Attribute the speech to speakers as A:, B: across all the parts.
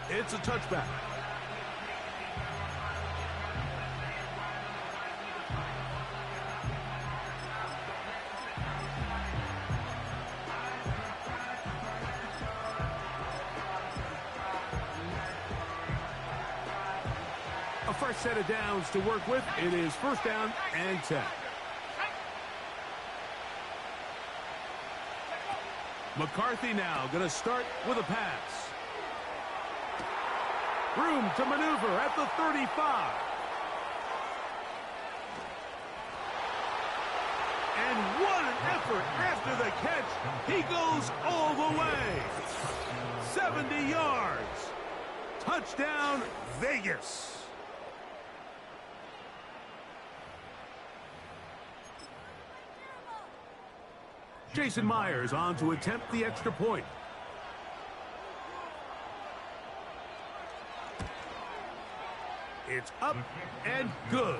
A: It's a touchback. A fresh set of downs to work with. It is first down and 10. McCarthy now going to start with a pass. Room to maneuver at the 35. And what an effort after the catch. He goes all the way. 70 yards. Touchdown, Vegas. Jason Myers on to attempt the extra point. It's up and good.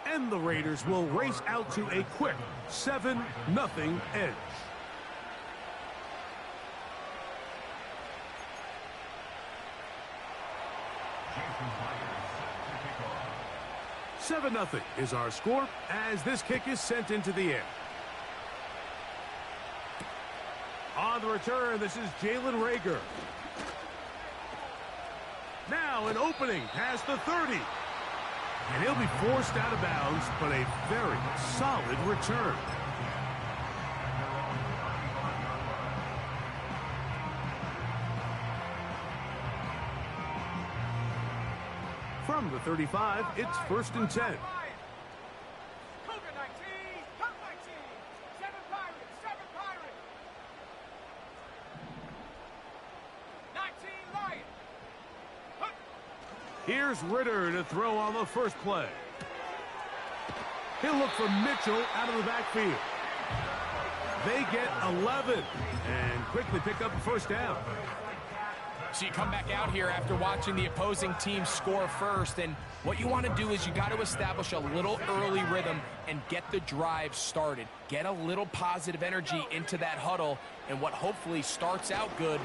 A: And the Raiders will race out to a quick 7-0 edge. Jason 7-0 is our score as this kick is sent into the air. On the return, this is Jalen Reagor. Now an opening past the 30. And he'll be forced out of bounds, but a very solid return. From the 35, it's first and 10. Here's Ritter to throw on the first play. He'll look for Mitchell out of the backfield. They get 11 and quickly pick up a first down.
B: So you come back out here after watching the opposing team score first, and what you want to do is you got to establish a little early rhythm and get the drive started. Get a little positive energy into that huddle, and what hopefully starts out good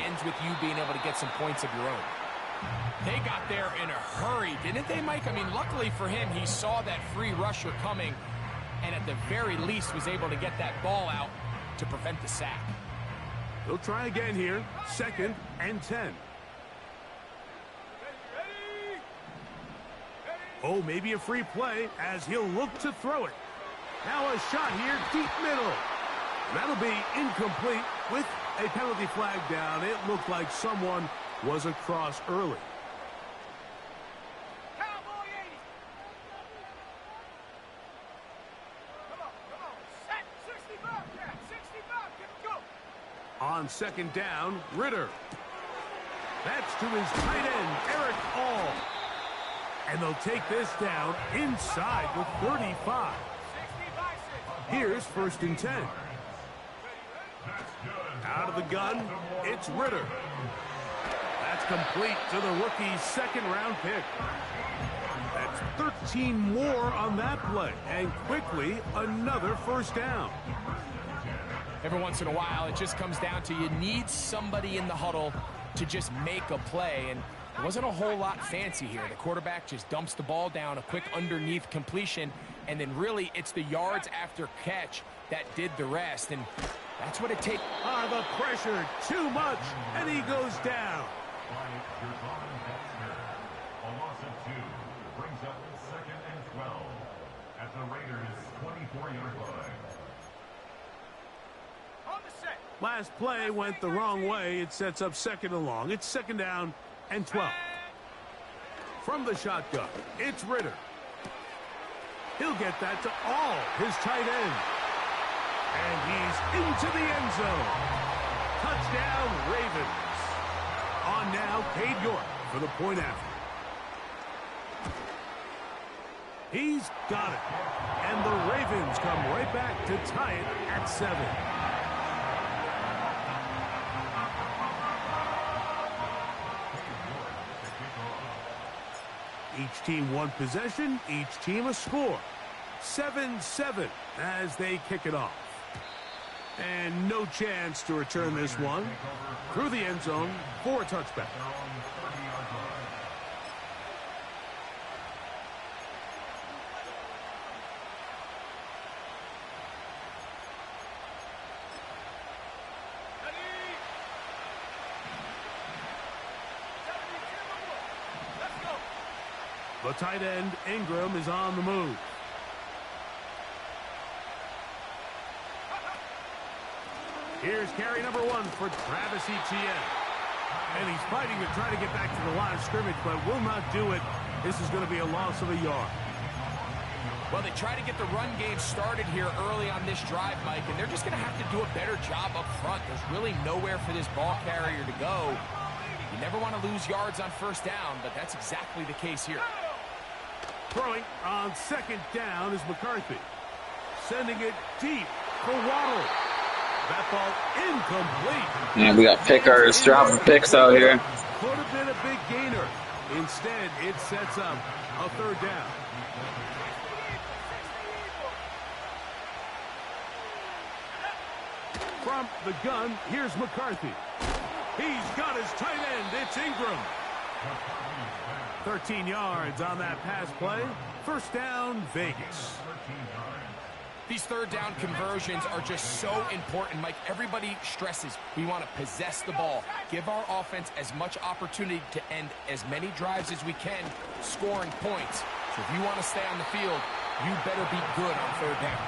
B: ends with you being able to get some points of your own. They got there in a hurry, didn't they, Mike? I mean, luckily for him, he saw that free rusher coming and at the very least was able to get that ball out to prevent the sack.
A: They'll try again here. Second and 10. Oh, maybe a free play as he'll look to throw it. Now a shot here, deep middle. That'll be incomplete with a penalty flag down. It looked like someone was across early. On second down, Ritter. That's to his tight end, Eric All. And they'll take this down inside the 35. Here's first and 10. Out of the gun, it's Ritter. That's complete to the rookie's second-round pick. That's 13 more on that play. And quickly, another first down.
B: Every once in a while, it just comes down to you need somebody in the huddle to just make a play. And it wasn't a whole lot fancy here. The quarterback just dumps the ball down, a quick underneath completion, and then really it's the yards after catch that did the rest. And that's what it takes.
A: The pressure, too much, and he goes down.
C: A loss of 2 brings up second and 12 at the Raiders' 24-yard line.
A: Last play went the wrong way. It sets up second and long. It's second down and 12. From the shotgun, it's Ritter. He'll get that to All, his tight end. And he's into the end zone. Touchdown, Ravens. On now, Cade York for the point after. He's got it. And the Ravens come right back to tie it at 7. Each team one possession, each team a score. 7-7 as they kick it off. And no chance to return this one through the end zone for a touchback. The tight end, Ingram, is on the move. Here's carry number 1 for Travis Etienne. And he's fighting to try to get back to the line of scrimmage, but will not do it. This is going to be a loss of a yard.
B: Well, they try to get the run game started here early on this drive, Mike, and they're just going to have to do a better job up front. There's really nowhere for this ball carrier to go. You never want to lose yards on first down, but that's exactly the case here.
A: Throwing on second down is McCarthy. Sending it deep for Waddle. That ball incomplete.
D: Yeah, we got pickers dropping picks out here.
A: Could have been a big gainer. Instead, it sets up a third down. From the gun, here's McCarthy. He's got his tight end. It's Ingram. 13 yards on that pass play. First down, Vegas.
B: These third down conversions are just so important, Mike. Everybody stresses we want to possess the ball, give our offense as much opportunity to end as many drives as we can, scoring points. So if you want to stay on the field, you better be good on third down.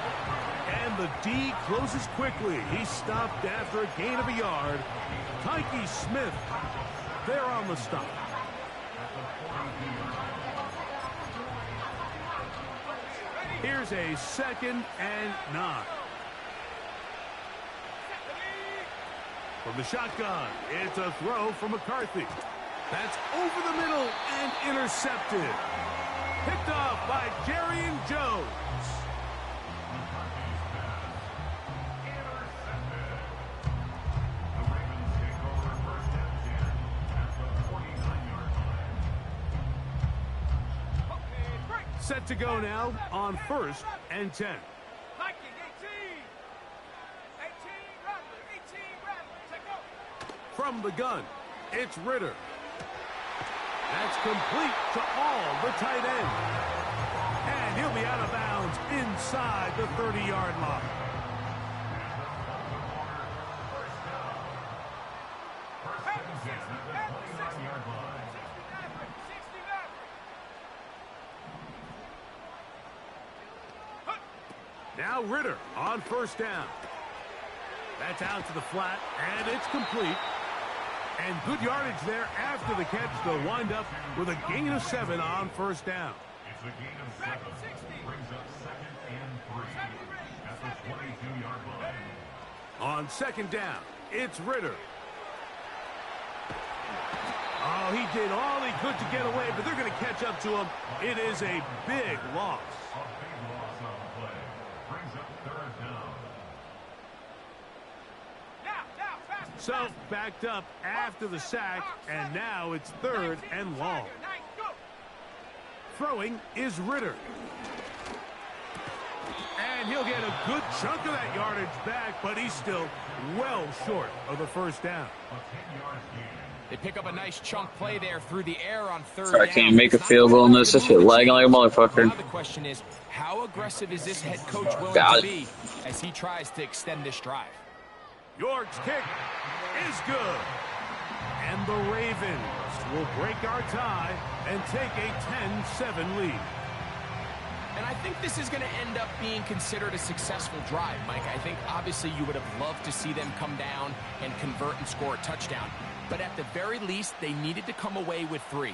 A: And the D closes quickly. He stopped after a gain of a yard. Tyke Smith there on the stop. Here's a 2nd and 9. From the shotgun, it's a throw from McCarthy. That's over the middle and intercepted. Picked off by Jerry Jones. Set to go now on 1st and 10. From the gun, it's Ritter. That's complete to all the tight end. And he'll be out of bounds inside the 30-yard line. Now Ritter on first down. That's out to the flat, and it's complete. And good yardage there after the catch. They'll wind up with a gain of 7 on first down.
C: It's a gain of 7. Brings up 2nd and 3 at the 22-yard line.
A: On second down, it's Ritter. Oh, he did all he could to get away, but they're going to catch up to him. It is a big loss.
C: A big loss on the play. Brings up 3rd down.
A: So, backed up after the sack, and now it's 3rd and long. Throwing is Ritter. And he'll get a good chunk of that yardage back, but he's still well short of the first down.
B: They pick up a nice chunk play there through the air on 3rd
D: Sorry, I can't make a field goal in this. This shit lagging like a motherfucker.
B: Now the question is, how aggressive is this head coach willing to be as he tries to extend this drive?
A: York's kick is good. And the Ravens will break our tie and take a 10-7 lead.
B: And I think this is going to end up being considered a successful drive, Mike. I think obviously you would have loved to see them come down and convert and score a touchdown. But at the very least, they needed to come away with 3.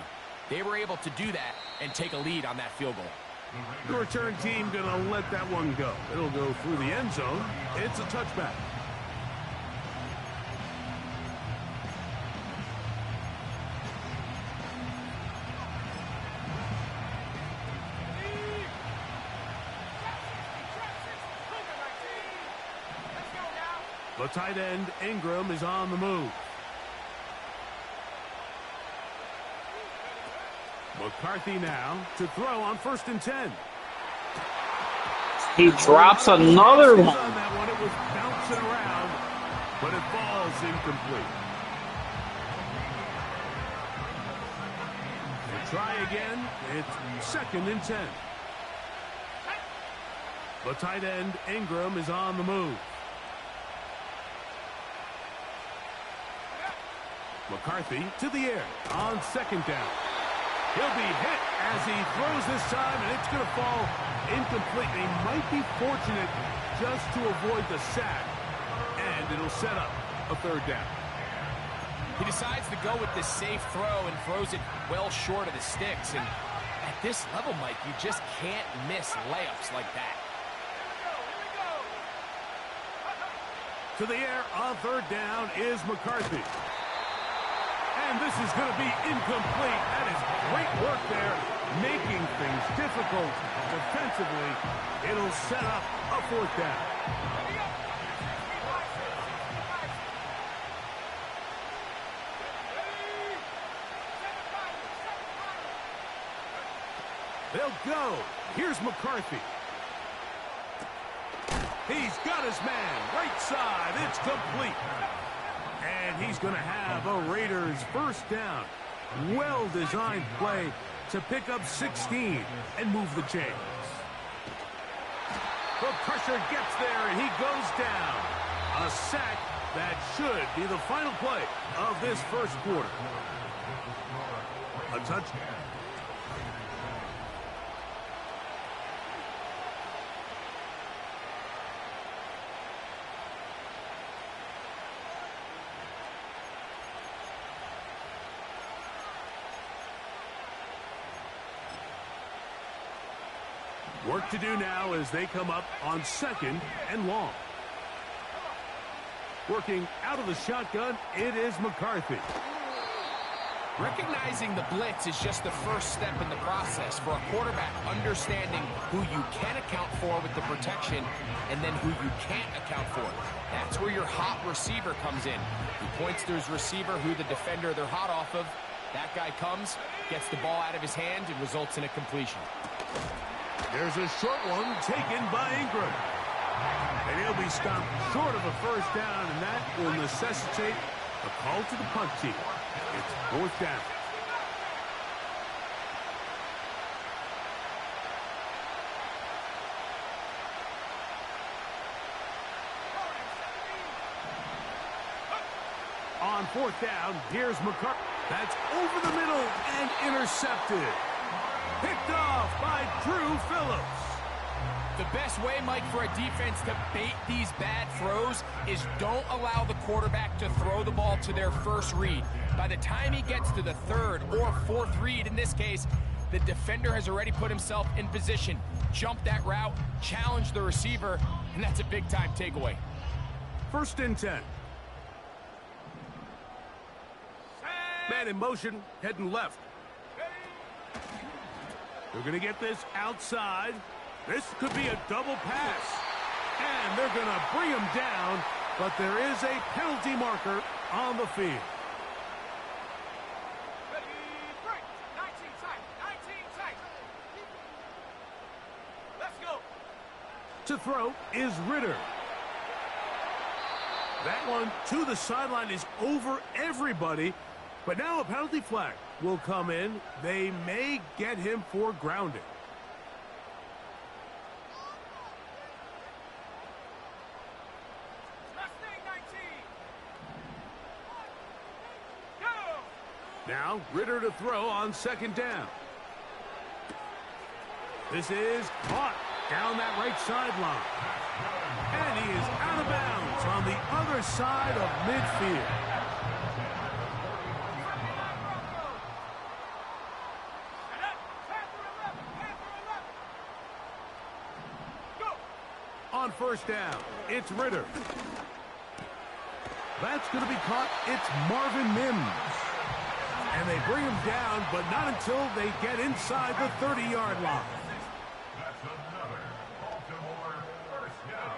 B: They were able to do that and take a lead on that field goal.
A: The return team going to let that one go. It'll go through the end zone. It's a touchback. The tight end, Ingram, is on the move. McCarthy now to throw on 1st and 10.
D: He drops another one.
A: On that one, it was bouncing around, but it falls incomplete. We'll try again. It's 2nd and 10. The tight end, Ingram, is on the move. McCarthy to the air on 2nd down. He'll be hit as he throws this time, and it's going to fall incomplete. He might be fortunate just to avoid the sack, and it'll set up a third down.
B: He decides to go with this safe throw and throws it well short of the sticks. And at this level, Mike, you just can't miss layups like that.
A: To the air on third down is McCarthy. And this is going to be incomplete. That is great work there, making things difficult defensively. It'll set up a fourth down. They'll go. Here's McCarthy. He's got his man. Right side. It's complete. And he's going to have a Raiders first down. Well-designed play to pick up 16 and move the chains. The pressure gets there, and he goes down. A sack that should be the final play of this first quarter. A touchdown. Work to do now as they come up on second and long. Working out of the shotgun, it is McCarthy.
B: Recognizing the blitz is just the first step in the process for a quarterback, understanding who you can account for with the protection and then who you can't account for. That's where your hot receiver comes in. He points to his receiver, who the defender they're hot off of. That guy comes, gets the ball out of his hand, and results in a completion.
A: There's a short one taken by Ingram. And he'll be stopped short of a first down, and that will necessitate a call to the punt team. It's fourth down. On fourth down, here's McCarthy. That's over the middle and intercepted. Picked off by Drew Phillips.
B: The best way, Mike, for a defense to bait these bad throws is don't allow the quarterback to throw the ball to their first read. By the time he gets to the third or fourth read, in this case, the defender has already put himself in position. Jump that route, challenge the receiver, and that's a big-time takeaway.
A: First and 10. Man in motion, heading left. They're going to get this outside. This could be a double pass. And they're going to bring him down, but there is a penalty marker on the field.
E: Let's go.
A: To throw is Ritter. That one to the sideline is over everybody. But now a penalty flag will come in. They may get him for grounding. Now Ritter to throw on second down. This is caught down that right sideline. And he is out of bounds on the other side of midfield. On first down, it's Ritter. That's going to be caught. It's Marvin Mims. And they bring him down, but not until they get inside the 30-yard line.
C: That's another Baltimore first down.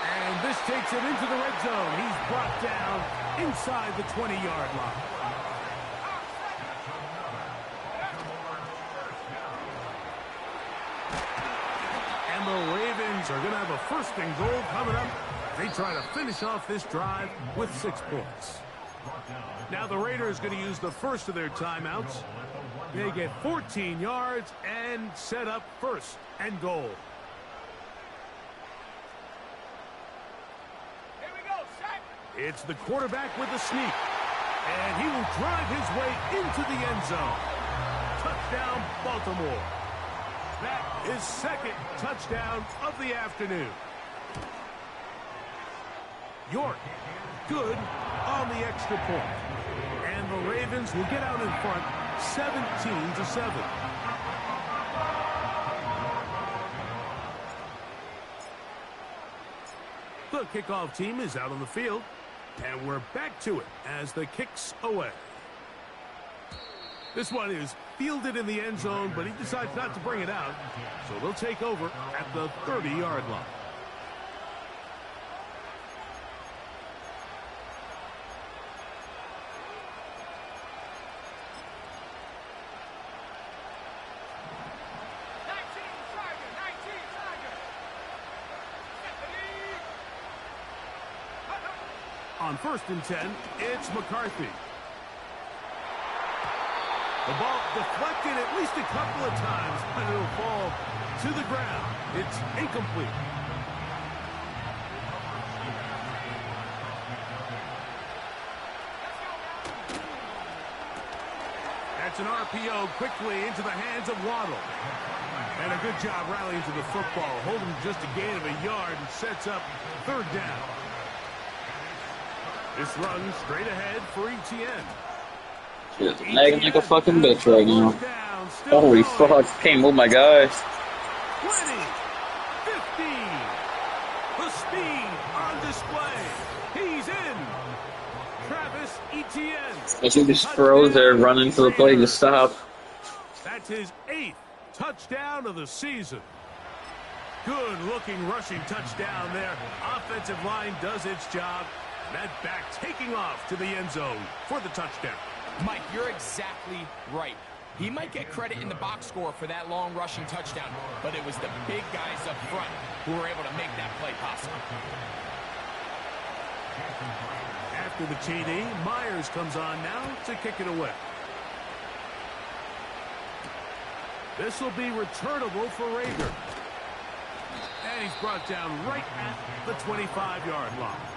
A: And this takes him into the red zone. He's brought down inside the 20-yard line. And the Ravens are going to have a first and goal coming up. They try to finish off this drive with 6 points. Now the Raiders going to use the first of their timeouts. They get 14 yards and set up first and goal.
E: Here we go, sack.
A: It's the quarterback with the sneak. And he will drive his way into the end zone. Touchdown, Baltimore. That is second touchdown of the afternoon. York, good on the extra point. And the Ravens will get out in front 17-7. The kickoff team is out on the field, and we're back to it as the kick's away. This one is fielded in the end zone, but he decides not to bring it out, so they'll take over at the 30-yard line. On 1st and 10, it's McCarthy. The ball deflected at least a couple of times, but it'll fall to the ground. It's incomplete. That's an RPO quickly into the hands of Waddle. And a good job rallying to the football, holding just a gain of a yard and sets up 3rd down. This runs straight ahead for ETN.
D: Just lagging like a fucking bitch right now. Holy fuck, can't move my guys.
A: 20, 15. The speed on display. He's in. Travis Etienne.
D: I think just froze there, running to the play to stop.
A: That's his 8th touchdown of the season. Good-looking rushing touchdown there. Offensive line does its job. That back taking off to the end zone for the touchdown.
B: Mike, you're exactly right. He might get credit in the box score for that long rushing touchdown, but it was the big guys up front who were able to make that play possible.
A: After the TD, Myers comes on now to kick it away. This will be returnable for Rager. And he's brought down right at the 25-yard line.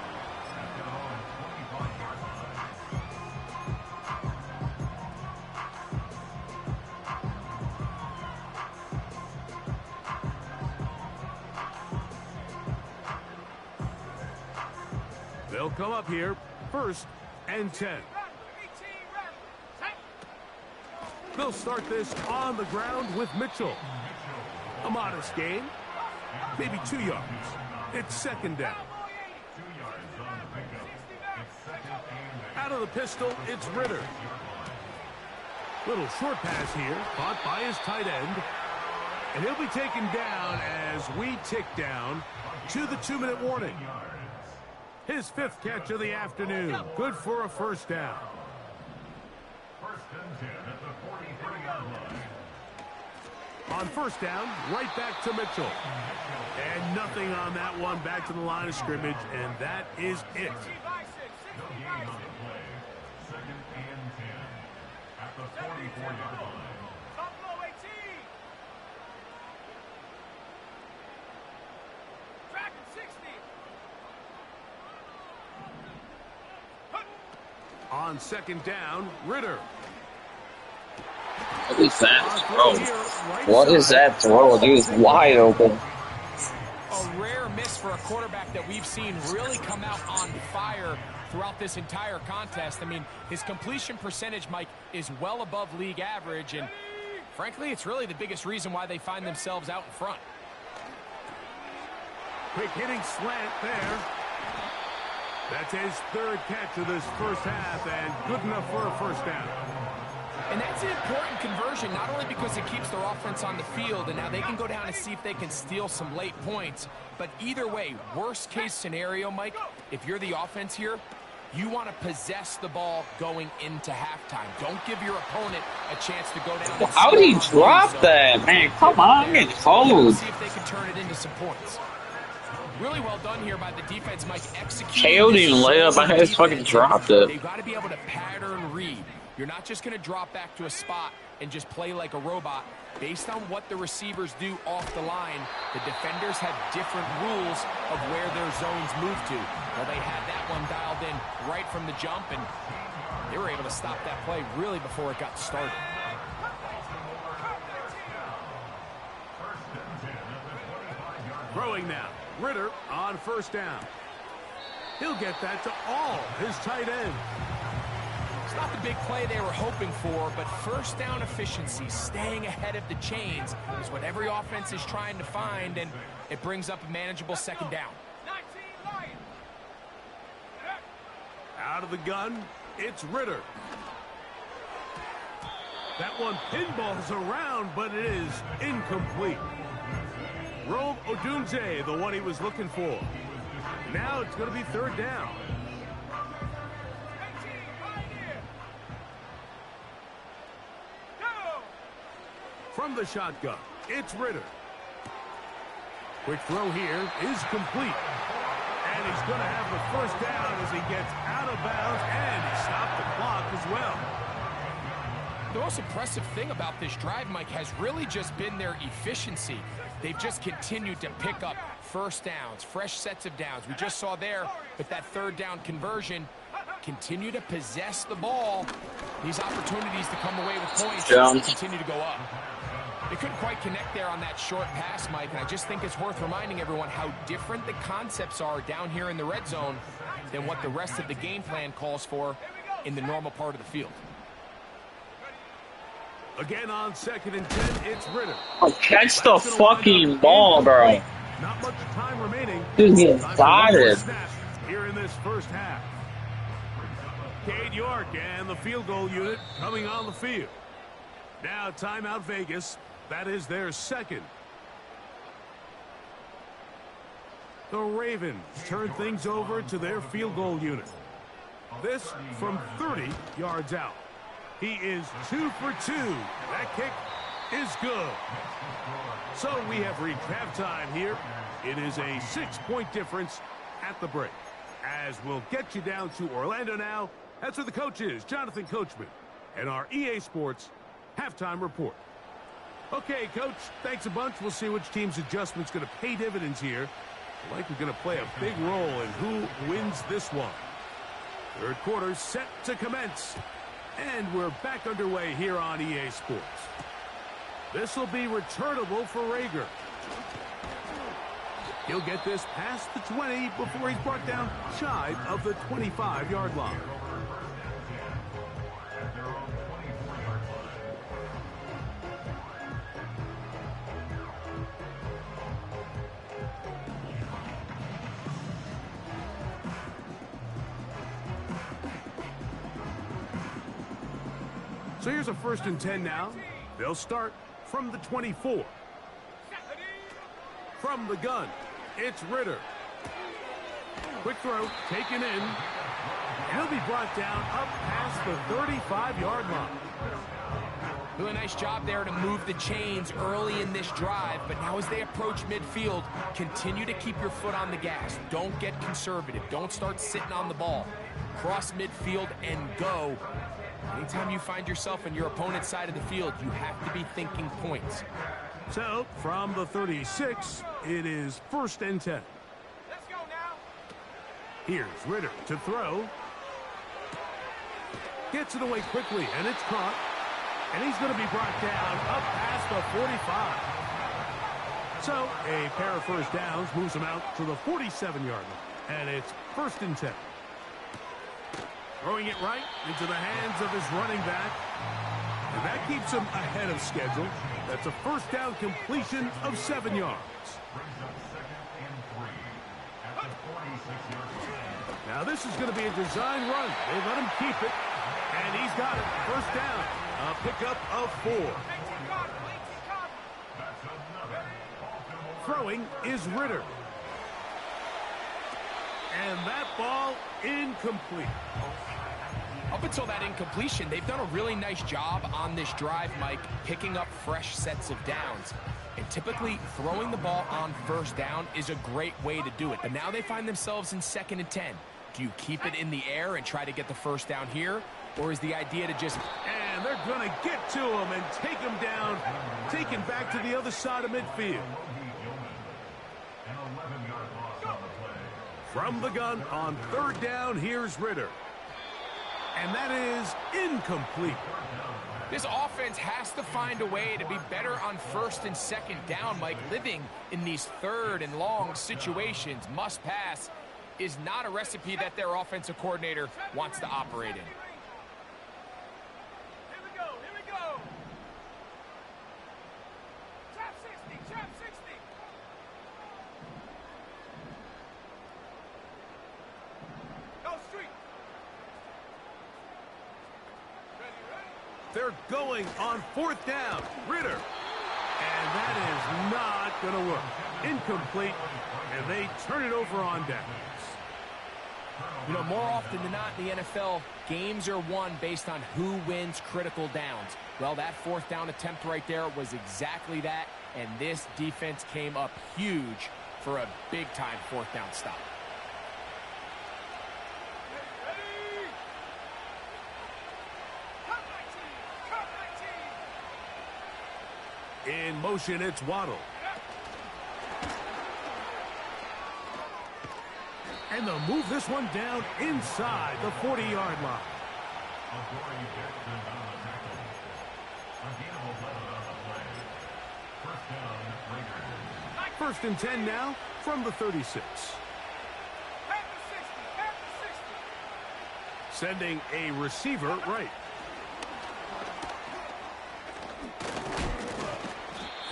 A: They'll come up here, 1st and 10. They'll start this on the ground with Mitchell. A modest gain, maybe 2 yards. It's 2nd down. Out of the pistol, it's Ritter. Little short pass here, caught by his tight end. And he'll be taken down as we tick down to the 2-minute warning. His 5th catch of the afternoon. Good for a 1st down.
C: 1st and 10 at the 43-yard line.
A: On 1st down, right back to Mitchell. And nothing on that one. Back to the line of scrimmage, and that is it.
C: No gain on the play. 2nd and 10 at the 44-yard line.
A: On 2nd down, Ritter.
D: What is that throw? What is that throw? Dude is wide open.
B: A rare miss for a quarterback that we've seen really come out on fire throughout this entire contest. I mean, his completion percentage, Mike, is well above league average, and frankly, it's really the biggest reason why they find themselves out in front.
A: Quick hitting slant there. That's his 3rd catch of this 1st half, and good enough for a 1st down.
B: And that's an important conversion, not only because it keeps their offense on the field, and now they can go down and see if they can steal some late points. But either way, worst case scenario, Mike, if you're the offense here, you want to possess the ball going into halftime. Don't give your opponent a chance to go down.
D: Well, how did he drop that? Man, come on, get cold.
B: See if they can turn it into some points. Really well done here by the defense, Mike.
D: KO didn't even lay up. I just fucking dropped it.
B: They've got to be able to pattern read. You're not just going to drop back to a spot and just play like a robot. Based on what the receivers do off the line, the defenders have different rules of where their zones move to. Well, they had that one dialed in right from the jump, and They were able to stop that play really before it got started.
A: Throwing now. Ritter on first down. He'll get that to all his tight ends.
B: It's not the big play they were hoping for, but first down efficiency, staying ahead of the chains, is what every offense is trying to find, and it brings up a manageable second down.
A: Out of the gun, it's Ritter. That one pinballs around, but it is incomplete. Rome Odunze, the one he was looking for. Now it's going to be third down. From the shotgun, it's Ritter. Quick throw here is complete. And he's going to have the first down as he gets out of bounds, and he stopped the clock as well.
B: The most impressive thing about this drive, Mike, has really just been their efficiency. They've just continued to pick up first downs, fresh sets of downs. We just saw there with that third down conversion, continue to possess the ball. These opportunities to come away with points continue to go up. They couldn't quite connect there on that short pass, Mike, and I just think it's worth reminding everyone how different the concepts are down here in the red zone than what the rest of the game plan calls for in the normal part of the field.
A: Again on 2nd and 10, it's Ritter.
D: Oh, catch the fucking ball, bro.
A: Not much time remaining.
D: Dude, getting dotted.
A: Here in this first half. Cade York and the field goal unit coming on the field. Now timeout Vegas. That is their second. The Ravens turn things over to their field goal unit. This from 30 yards out. He is 2 for 2. That kick is good. So we have reached halftime here. It is a 6-point difference at the break. As we'll get you down to Orlando now. That's where the coach is, Jonathan Coachman, and our EA Sports halftime report. Okay, Coach, thanks a bunch. We'll see which team's adjustment's going to pay dividends here. I like we're going to play a big role in who wins this one. Third quarter set to commence. And we're back underway here on EA Sports. This will be returnable for Rager. He'll get this past the 20 before he's brought down shy of the 25-yard line. So here's a 1st and 10 now. They'll start from the 24. From the gun, it's Ritter. Quick throw, taken in. And he'll be brought down up past the 35-yard line.
B: Doing a nice job there to move the chains early in this drive, but now as they approach midfield, continue to keep your foot on the gas. Don't get conservative. Don't start sitting on the ball. Cross midfield and go. Anytime you find yourself on your opponent's side of the field, you have to be thinking points.
A: So, from the 36, it is 1st and 10.
E: Let's go now.
A: Here's Ritter to throw. Gets it away quickly, and it's caught. And he's going to be brought down up past the 45. So, a pair of first downs moves him out to the 47-yard line. And it's 1st and 10. Throwing it right into the hands of his running back. And that keeps him ahead of schedule. That's a first down completion of 7 yards. Now this is going to be a design run. They let him keep it. And he's got it. First down. A pickup of 4. Throwing is Ritter. And that ball incomplete.
B: Up until that incompletion, they've done a really nice job on this drive, Mike, picking up fresh sets of downs. And typically, throwing the ball on first down is a great way to do it. But now they find themselves in 2nd and 10. Do you keep it in the air and try to get the first down here? Or is the idea to just...
A: And they're going to get to him and take him down, take him back to the other side of midfield. From the gun on 3rd down, here's Ritter. And that is incomplete.
B: This offense has to find a way to be better on first and second down, Mike. Living in these third and long situations, must pass, is not a recipe that their offensive coordinator wants to operate in.
E: Here we go, here we go. Trap 60, trap 60. Go street. Ready, ready.
A: They're going on 4th down. Ritter. And that is not going to work. Incomplete. And they turn it over on downs.
B: You know, more often than not in the NFL, games are won based on who wins critical downs. Well, that 4th down attempt right there was exactly that, and this defense came up huge for a big-time 4th down stop.
E: Ready. Cut 19, cut 19.
A: In motion, it's Waddle. And they'll move this one down inside the 40-yard line. First and 10 now from the 36. Sending a receiver right.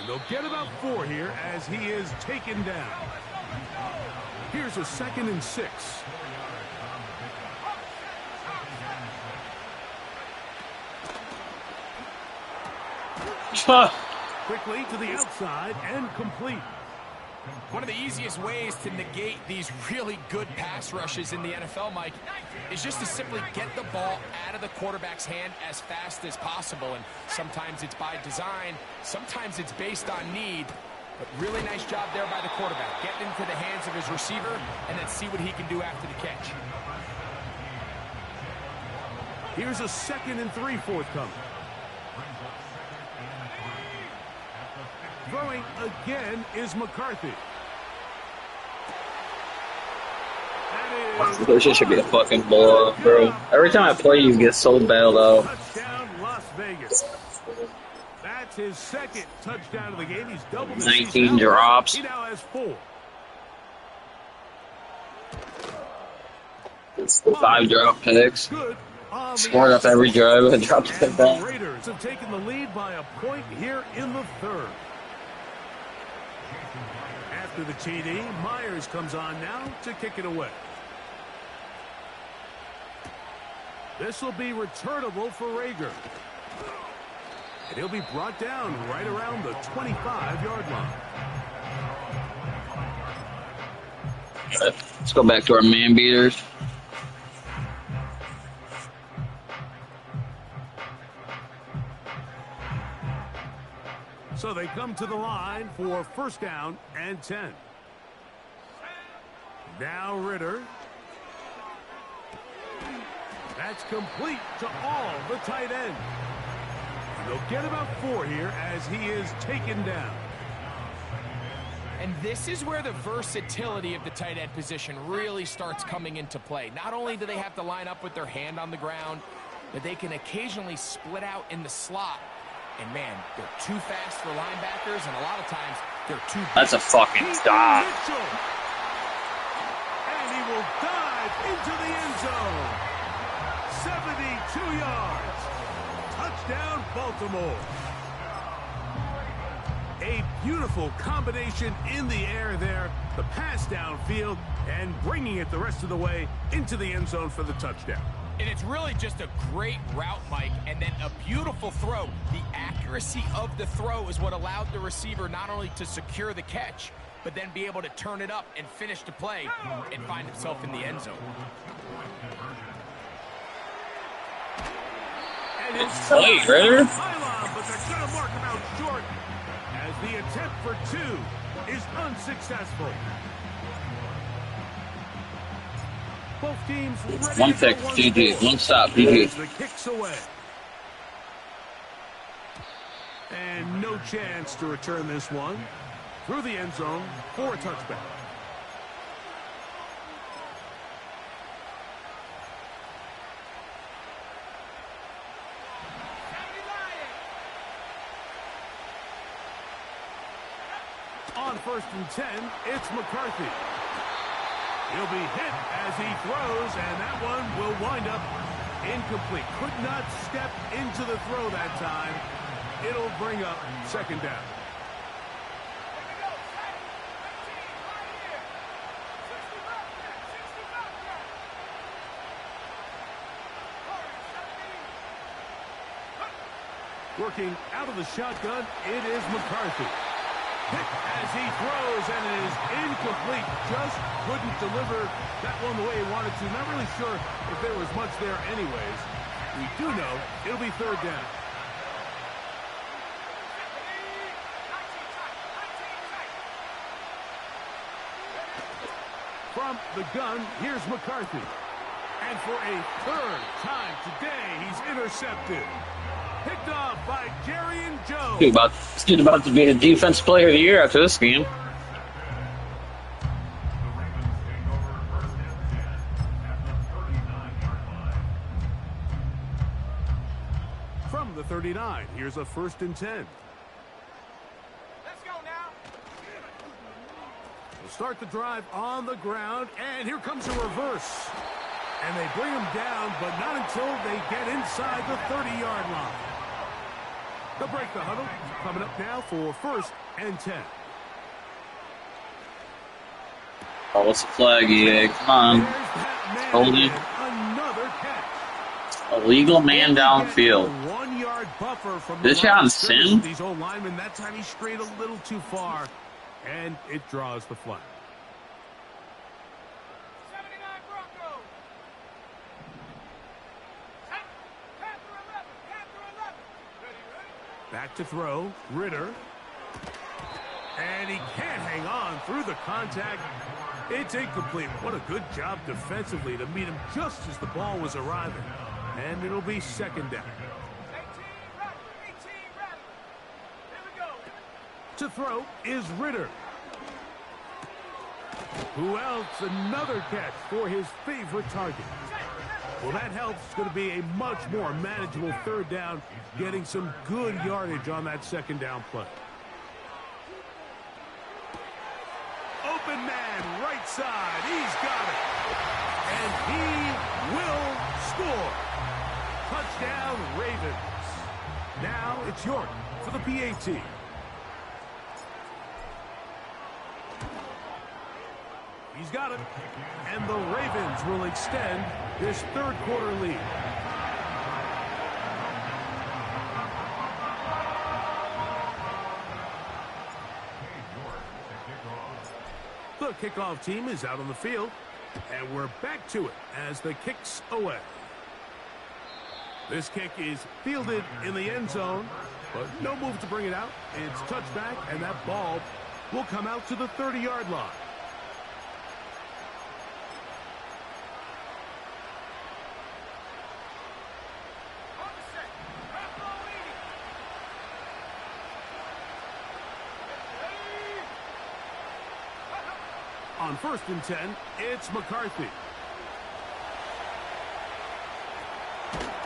A: And they'll get about 4 here as he is taken down. Here's a 2nd and 6. Quickly to the outside and complete.
B: One of the easiest ways to negate these really good pass rushes in the NFL, Mike, is just to simply get the ball out of the quarterback's hand as fast as possible. And sometimes it's by design, sometimes it's based on need. But really nice job there by the quarterback. Getting into the hands of his receiver and then see what he can do after the catch.
A: Here's a 2nd and 3 forthcoming. Throwing again is McCarthy.
D: This should be a fucking blowout, bro. Every time I play, you get so bailed out.
A: Touchdown, Las Vegas. That's his 2nd touchdown of the game. He's doubled his
D: 19 drops.
A: He now has 4.
D: 5 drop picks.
A: Good.
D: Scored up every drive and dropped a pick back.
A: The Raiders have taken the lead by a point here in the 3rd. After the TD, Myers comes on now to kick it away. This will be returnable for Rager. And he'll be brought down right around the 25-yard line.
D: Let's go back to our man beaters.
A: So they come to the line for 1st down and 10. Now Ritter. That's complete to all the tight end. And they'll get about 4 here as he is taken down.
B: And this is where the versatility of the tight end position really starts coming into play. Not only do they have to line up with their hand on the ground, but they can occasionally split out in the slot. And, man, they're too fast for linebackers, and a lot of times they're too big.
D: That's a fucking stop.
A: And he will dive into the end zone. 72 yards. Touchdown, Baltimore. A beautiful combination in the air there. The pass downfield and bringing it the rest of the way into the end zone for the touchdown.
B: And it's really just a great route, Mike, and then a beautiful throw. The accuracy of the throw is what allowed the receiver not only to secure the catch, but then be able to turn it up and finish the play and find himself in the end zone.
A: And it's
D: Hey, Ritter.
A: but they're going to mark him out short as the attempt for 2 is unsuccessful. Both teams ready
D: 1
A: to
D: pick,
A: go once
D: GG.
A: more.
D: 1 stop,
A: As
D: GG.
A: the kicks away. And no chance to return this one through the end zone for a touchback. On 1st and 10, it's McCarthy. He'll be hit as he throws, and that one will wind up incomplete. Could not step into the throw that time. It'll bring up 2nd down. Working out of the shotgun, it is McCarthy. Hit as he throws, and it is incomplete. Just couldn't deliver that one the way he wanted to. Not really sure if there was much there anyways. We do know it'll be 3rd down. From the gun, here's McCarthy. And for a 3rd time today, he's intercepted. Picked off by Jerry and Joe.
D: This dude about to be the defense player of the year after this game.
A: From the 39, here's a 1st and 10.
E: Let's go now.
A: We'll start the drive on the ground, and here comes a reverse. And they bring him down, but not until they get inside the 30-yard line. They'll break the huddle. Coming up now for 1st and 10.
D: Oh, what's the flag, EA? Come on. Hold it.
A: Another catch.
D: Illegal man downfield.
A: 1-yard buffer from
D: This
A: the
D: on Sin?
A: These old linemen, that time he strayed a little too far, and it draws the flag.
E: 79 Broncos. Panther 11. Ready.
A: Back to throw, Ritter. And he can't hang on through the contact. It's incomplete. What a good job defensively to meet him just as the ball was arriving. And it'll be 2nd down.
E: 18 Rattler. Here we go.
A: To throw is Ritter. Who else? Another catch for his favorite target. Well, that helps. It's going to be a much more manageable 3rd down, getting some good yardage on that 2nd down play. Open man, right side. He's got it. And he will score. Touchdown, Ravens. Now it's York for the PAT. He's got it. And the Ravens will extend this 3rd quarter lead. The kickoff team is out on the field, and we're back to it as the kick's away. This kick is fielded in the end zone, but no move to bring it out. It's touchback, and that ball will come out to the 30-yard line. On 1st and 10, it's McCarthy.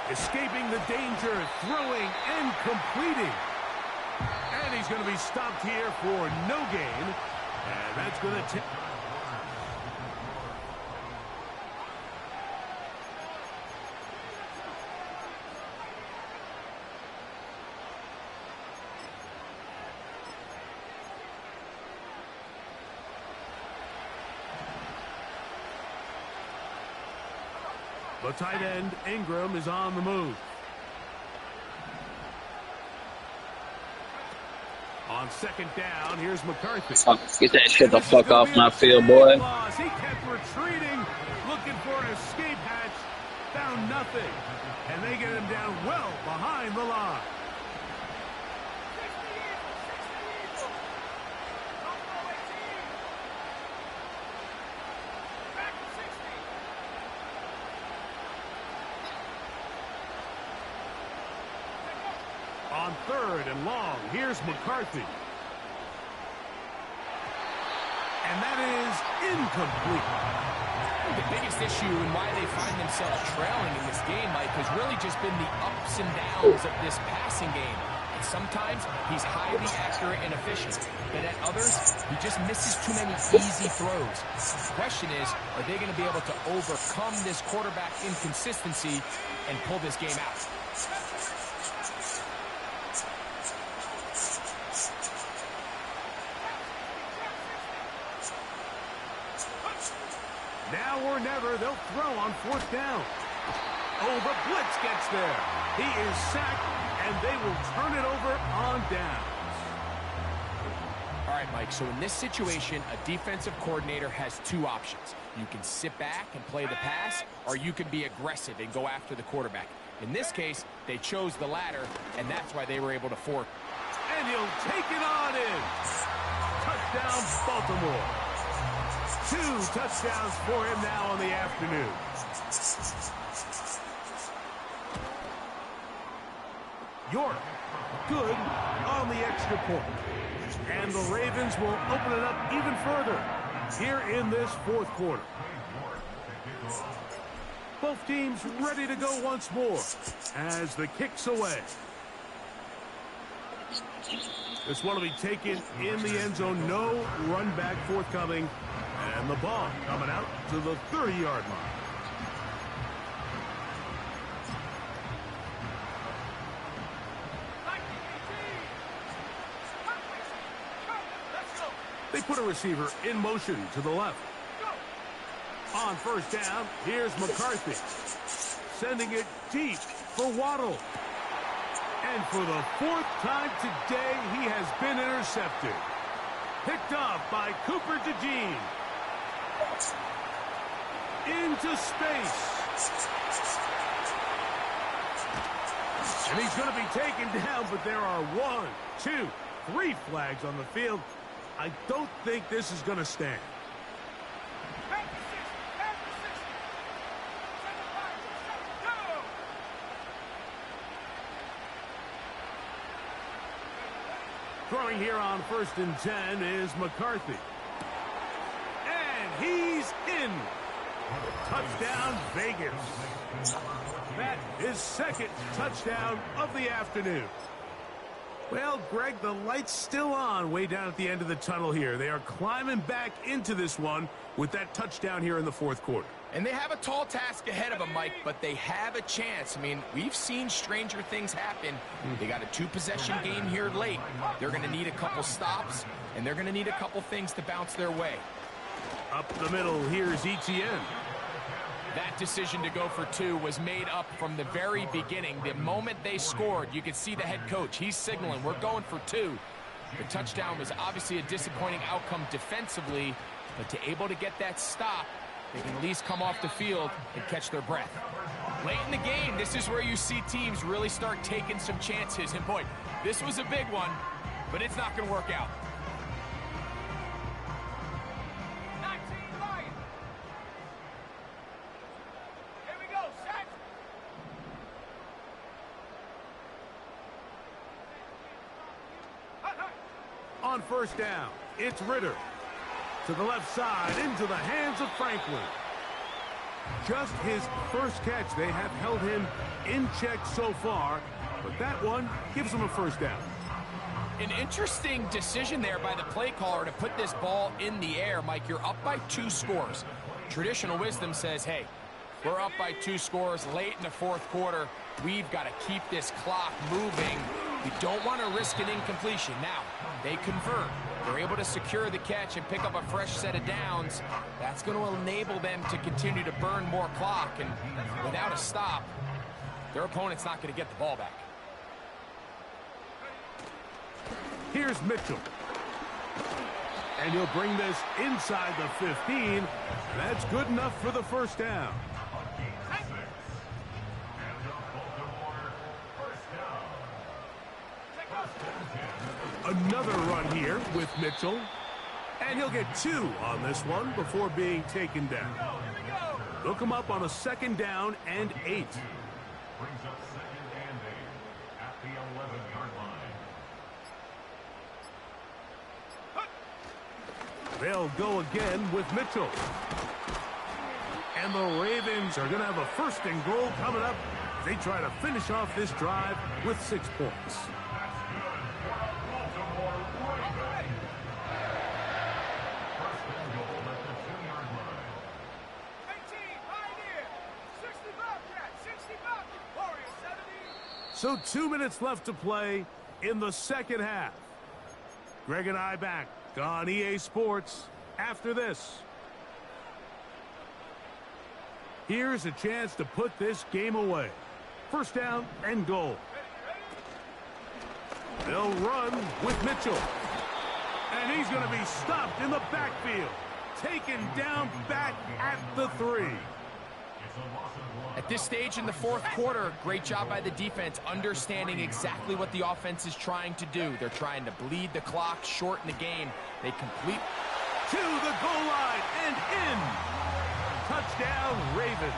A: Escaping the danger, throwing and completing. And he's going to be stopped here for no gain. And that's going to take... The tight end, Ingram, is on the move. On 2nd down, here's McCarthy.
D: Get that shit the fuck off my field, boy.
A: He kept retreating, looking for an escape hatch. Found nothing. And they get him down well behind the line. On 3rd and long, here's McCarthy. And that is incomplete.
B: The biggest issue and why they find themselves trailing in this game, Mike, has really just been the ups and downs of this passing game. And sometimes he's highly accurate and efficient, but at others, he just misses too many easy throws. The question is, are they going to be able to overcome this quarterback inconsistency and pull this game out?
A: Now or never, they'll throw on 4th down. Oh, the blitz gets there. He is sacked, and they will turn it over on downs.
B: All right, Mike, so in this situation, a defensive coordinator has two options. You can sit back and play the pass, or you can be aggressive and go after the quarterback. In this case, they chose the latter, and that's why they were able to force.
A: And he'll take it on in. Touchdown, Baltimore. 2 touchdowns for him now on the afternoon. York, good on the extra point. And the Ravens will open it up even further here in this 4th quarter. Both teams ready to go once more as the kick's away. This one will be taken in the end zone. No run back forthcoming. And the ball coming out to the 30-yard line. They put a receiver in motion to the left. On 1st down, here's McCarthy. Sending it deep for Waddle. And for the 4th time today, he has been intercepted. Picked up by Cooper DeJean. Into space. And he's going to be taken down, but there are 1, 2, 3 flags on the field. I don't think this is going to stand. Throwing here on 1st and 10 is McCarthy. And he's in. Touchdown, Vegas. That is 2nd touchdown of the afternoon. Well, Greg, the light's still on way down at the end of the tunnel here. They are climbing back into this one with that touchdown here in the 4th quarter.
B: And they have a tall task ahead of them, Mike, but they have a chance. I mean, we've seen stranger things happen. They got a 2-possession game here late. They're going to need a couple stops, and they're going to need a couple things to bounce their way.
A: Up the middle, here's Etienne.
B: That decision to go for 2 was made up from the very beginning. The moment they scored, you could see the head coach. He's signaling, we're going for 2. The touchdown was obviously a disappointing outcome defensively, but to able to get that stop, they can at least come off the field and catch their breath. Late in the game, this is where you see teams really start taking some chances. And boy, this was a big one, but it's not going to work out.
E: 19 Lions. Here we go, set.
A: On 1st down, it's Ritter. To the left side, into the hands of Franklin. Just his first catch. They have held him in check so far, but that one gives him a 1st down.
B: An interesting decision there by the play caller to put this ball in the air. Mike, you're up by 2 scores. Traditional wisdom says, hey, we're up by 2 scores late in the 4th quarter. We've got to keep this clock moving. We don't want to risk an incompletion. Now, they convert. They're able to secure the catch and pick up a fresh set of downs. That's going to enable them to continue to burn more clock. And without a stop, their opponent's not going to get the ball back.
A: Here's Mitchell. And he'll bring this inside the 15. That's good enough for the 1st down. Another run here with Mitchell. And he'll get 2 on this one before being taken down. They'll come up on a 2nd down and 8.
C: Brings up 2nd and 8 at the 11-yard line.
A: They'll go again with Mitchell. And the Ravens are going to have a 1st and goal coming up. They try to finish off this drive with 6 points. So 2 minutes left to play in the second half. Greg and I back on EA Sports after this. Here's a chance to put this game away. First down and goal. They'll run with Mitchell. And he's going to be stopped in the backfield. Taken down back at the 3.
B: At this stage in the fourth quarter, great job by the defense understanding exactly what the offense is trying to do. They're trying to bleed the clock, shorten the game. They complete
A: to the goal line and in. Touchdown, Ravens.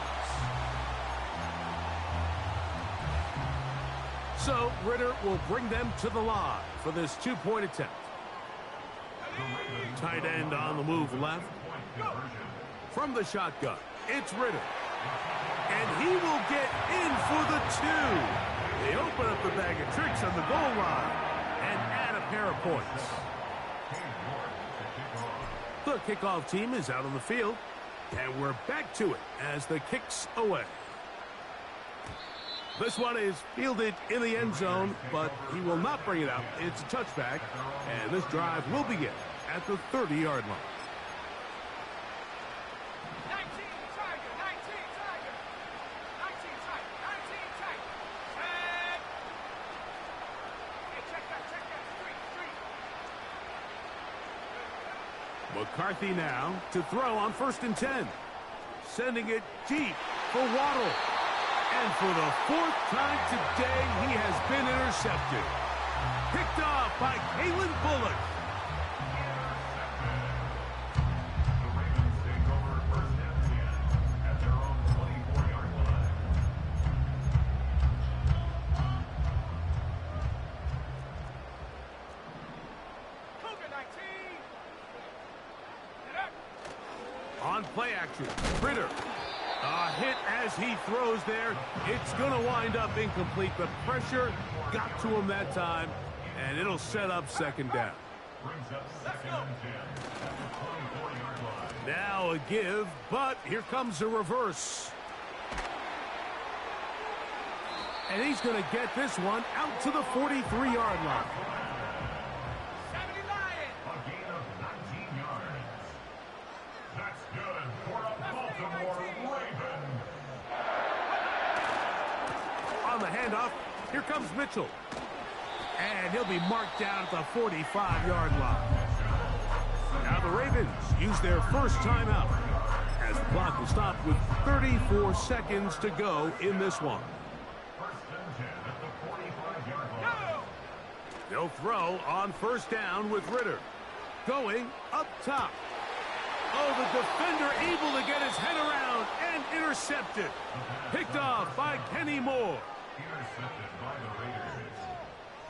A: So Ritter will bring them to the line for this 2-point attempt. Tight end on the move left. From the shotgun, it's Ritter. And he will get in for the 2. They open up the bag of tricks on the goal line and add a pair of points. The kickoff team is out on the field, and we're back to it as the kick's away. This one is fielded in the end zone, but he will not bring it out. It's a touchback, and this drive will begin at the 30-yard line.
E: 19 Tiger, 19 Tiger, 19 Tiger, 19 Tiger. Hey, check that, street.
A: McCarthy now to throw on 1st and 10. Sending it deep for Waddle. And for the 4th time today, he has been intercepted. Picked off by Kalen Bullock.
C: The Ravens take over 1st and 10 at their own 24-yard line.
E: Cougar 19.
A: On play action, Ritter. A hit as he throws there. It's going to wind up incomplete. The pressure got to him that time, and it'll set up 2nd down.
C: Brings up 2nd and 10 at the 24-yard line.
A: Now a give, but here comes a reverse. And he's going to get this one out to the 43-yard line.
E: 70 Lions.
C: A gain of 19 yards. That's good for a Baltimore Raven.
A: On the handoff, here comes Mitchell. And he'll be marked down at the 45-yard line. Now the Ravens use their first timeout as the clock will stop with 34 seconds to go in this one.
C: 1st and 10 at the 45-yard line.
A: They'll throw on 1st down with Ritter. Going up top. Oh, the defender able to get his head around and intercepted. Picked off by Kenny Moore.
C: Intercepted by the Raiders.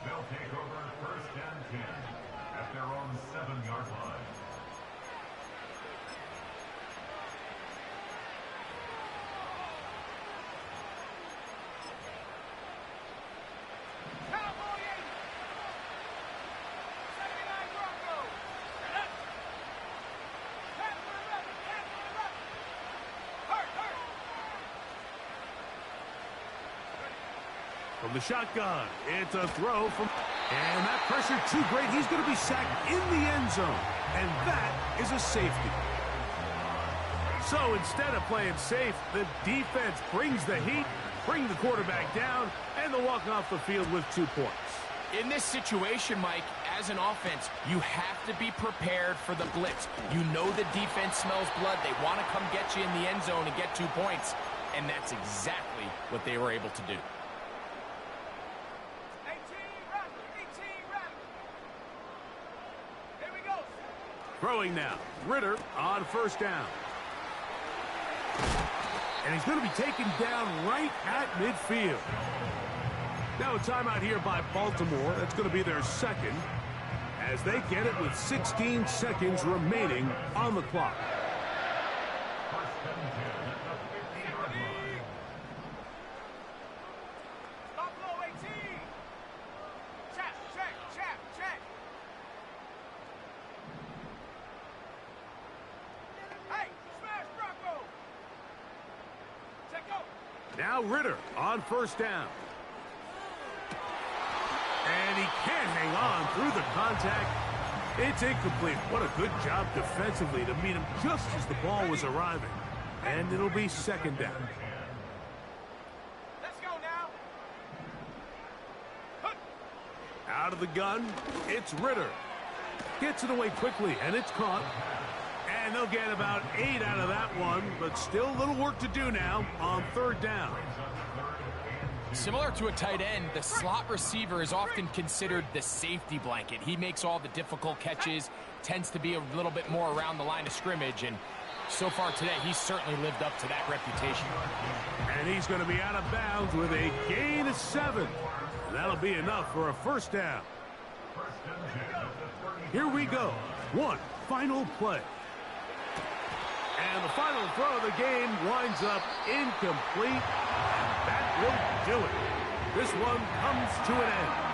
C: They'll take over 1st and 10 at their own 7-yard line.
E: Cowboy 80. 79 Broncos. Pass for 11. Pass for 11. Hurt.
A: From the shotgun, it's a throw from... And that pressure too great. He's going to be sacked in the end zone. And that is a safety. So instead of playing safe, the defense brings the heat, bring the quarterback down, and they'll walk off the field with 2 points.
B: In this situation, Mike, as an offense, you have to be prepared for the blitz. You know the defense smells blood. They want to come get you in the end zone and get 2 points. And that's exactly what they were able to do.
E: 18 Raptors. 18 Raptors. Here we go.
A: Throwing now. Ritter on 1st down. And he's going to be taken down right at midfield. Now a timeout here by Baltimore. That's going to be their 2nd as they get it with 16 seconds remaining on the clock.
C: 1st and 10 at the 50-yard line.
E: Stop low 18. Check. Hey, smash Bronco. Check go.
A: Now Ritter on 1st down. And he can't hang on through the contact. It's incomplete. What a good job defensively to meet him just as the ball was arriving. And it'll be second down.
E: Let's go now.
A: Out of the gun, it's Ritter. Gets it away quickly, and it's caught. And they'll get about 8 out of that one, but still a little work to do now on third down.
B: Similar to a tight end, the slot receiver is often considered the safety blanket. He makes all the difficult catches, tends to be a little bit more around the line of scrimmage, and so far today, he's certainly lived up to that reputation.
A: And he's going to be out of bounds with a gain of 7. And that'll be enough for a first down. Here we go. One final play. And the final throw of the game winds up incomplete. And that will do it. This one comes to an end.